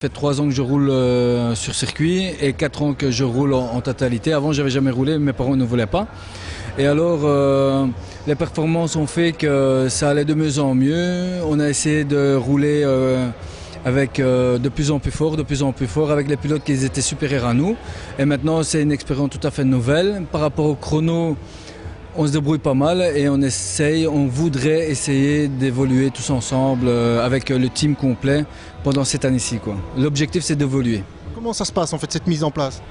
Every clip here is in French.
Ça fait 3 ans que je roule sur circuit et 4 ans que je roule en totalité. Avant, j'avais jamais roulé, mes parents ne voulaient pas. Et alors, les performances ont fait que ça allait de mieux en mieux. On a essayé de rouler avec de plus en plus fort, avec les pilotes qui étaient supérieurs à nous. Et maintenant, c'est une expérience tout à fait nouvelle. Par rapport au chrono, on se débrouille pas mal et on voudrait essayer d'évoluer tous ensemble avec le team complet pendant cette année-ci. L'objectif, c'est d'évoluer. Comment ça se passe en fait cette mise en place?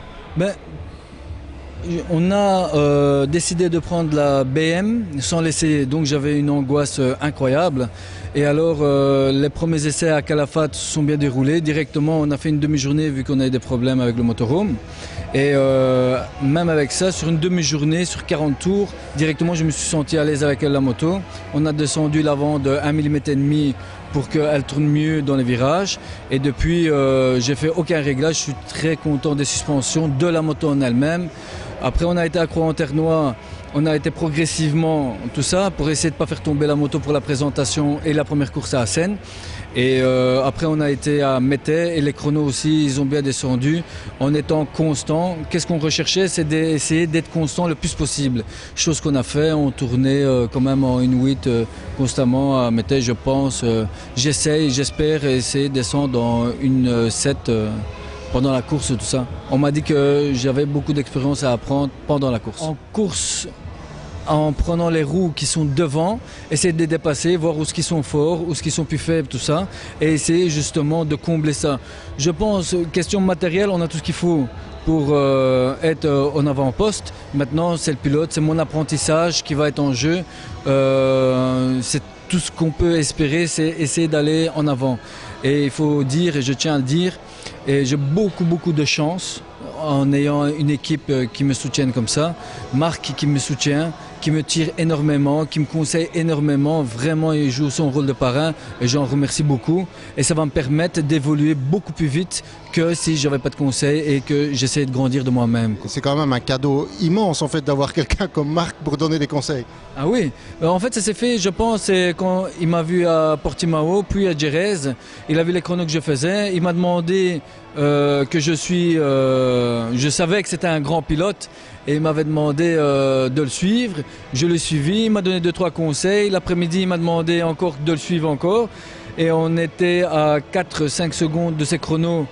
On a décidé de prendre la BM sans l'essayer, donc j'avais une angoisse incroyable. Et alors les premiers essais à Calafate se sont bien déroulés. Directement, on a fait une demi-journée vu qu'on avait des problèmes avec le motorhome. Et même avec ça, sur une demi-journée, sur 40 tours, directement je me suis senti à l'aise avec la moto. On a descendu l'avant de 1,5 mm pour qu'elle tourne mieux dans les virages. Et depuis, j'ai fait aucun réglage. Je suis très content des suspensions, de la moto en elle-même. Après, on a été à Croix-en-Ternois. On a été progressivement, tout ça, pour essayer de ne pas faire tomber la moto pour la présentation et la première course à Assen. Et après, on a été à Mettey et les chronos aussi, ils ont bien descendu en étant constants. Qu'est-ce qu'on recherchait? C'est d'essayer d'être constant le plus possible. Chose qu'on a fait, on tournait quand même en 1.8 constamment à Mettey, je pense. J'espère essayer de descendre en 1.7 pendant la course, tout ça. On m'a dit que j'avais beaucoup d'expérience à apprendre pendant la course. En course, en prenant les roues qui sont devant, essayer de les dépasser, voir où ce qui sont forts, où ce qui sont plus faibles, tout ça, et essayer justement de combler ça. Je pense, question matérielle, on a tout ce qu'il faut pour être en avant-poste. Maintenant, c'est le pilote, c'est mon apprentissage qui va être en jeu. C'est tout ce qu'on peut espérer, c'est essayer d'aller en avant. Et il faut dire, et je tiens à le dire, et j'ai beaucoup de chance en ayant une équipe qui me soutienne comme ça. Marc qui me soutient, qui me tire énormément, qui me conseille énormément. Vraiment, il joue son rôle de parrain et j'en remercie beaucoup. Et ça va me permettre d'évoluer beaucoup plus vite que si je n'avais pas de conseils et que j'essayais de grandir de moi-même. C'est quand même un cadeau immense en fait d'avoir quelqu'un comme Marc pour donner des conseils. Ah oui, en fait ça s'est fait, je pense, quand il m'a vu à Portimao, puis à Jerez. Il a vu les chronos que je faisais. Il m'a demandé que je savais que c'était un grand pilote et il m'avait demandé de le suivre. Je l'ai suivi, il m'a donné 2-3 conseils. L'après-midi, il m'a demandé encore de le suivre encore. Et on était à 4-5 secondes de ses chronos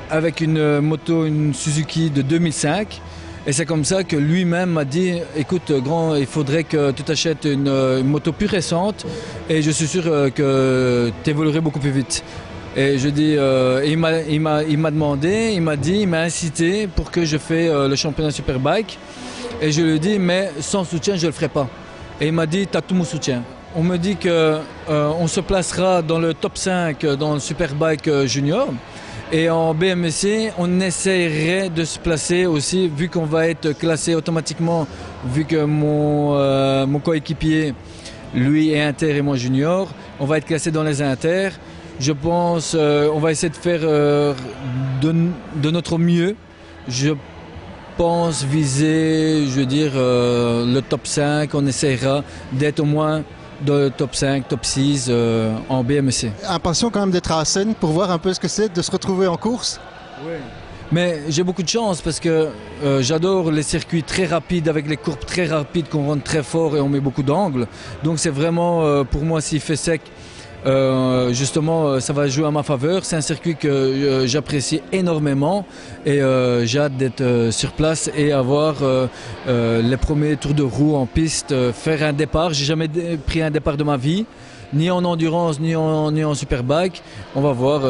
avec une moto, une Suzuki de 2005. Et c'est comme ça que lui-même m'a dit, écoute grand, il faudrait que tu t'achètes une moto plus récente et je suis sûr que tu évoluerais beaucoup plus vite. Et je dis, il m'a demandé, il m'a incité pour que je fasse le championnat Superbike. Et je lui ai dit, mais sans soutien, je ne le ferai pas. Et il m'a dit, tu as tout mon soutien. On me dit qu'on se placera dans le top 5 dans le Superbike junior. Et en BMC, on essaierait de se placer aussi, vu qu'on va être classé automatiquement, vu que mon coéquipier, lui, est inter et moi junior. On va être classé dans les inters. Je pense on va essayer de faire de notre mieux. Je pense viser, je veux dire, le top 5. On essaiera d'être au moins dans le top 5, top 6 en BMC. Impatient quand même d'être à Assen pour voir un peu ce que c'est de se retrouver en course. Oui. Mais j'ai beaucoup de chance parce que j'adore les circuits très rapides avec les courbes très rapides qu'on rentre très fort et on met beaucoup d'angles. Donc c'est vraiment pour moi s'il fait sec, justement ça va jouer à ma faveur. C'est un circuit que j'apprécie énormément et j'ai hâte d'être sur place et avoir les premiers tours de roue en piste, faire un départ. J'ai jamais pris un départ de ma vie, ni en endurance ni en superbike. On va voir.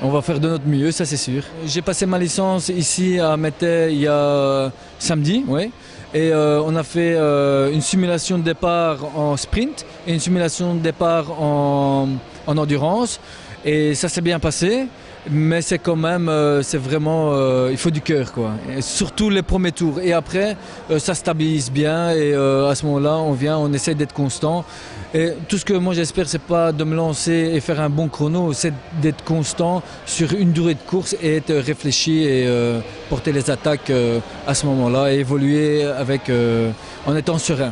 On va faire de notre mieux, ça c'est sûr. J'ai passé ma licence ici à Mettey il y a samedi, oui. Et on a fait une simulation de départ en sprint et une simulation de départ en endurance. Et ça s'est bien passé, mais c'est quand même, c'est vraiment, il faut du cœur, quoi. Et surtout les premiers tours. Et après, ça stabilise bien et à ce moment-là, on essaie d'être constant. Et tout ce que moi j'espère, c'est pas de me lancer et faire un bon chrono, c'est d'être constant sur une durée de course et être réfléchi et porter les attaques à ce moment-là et évoluer avec, en étant serein.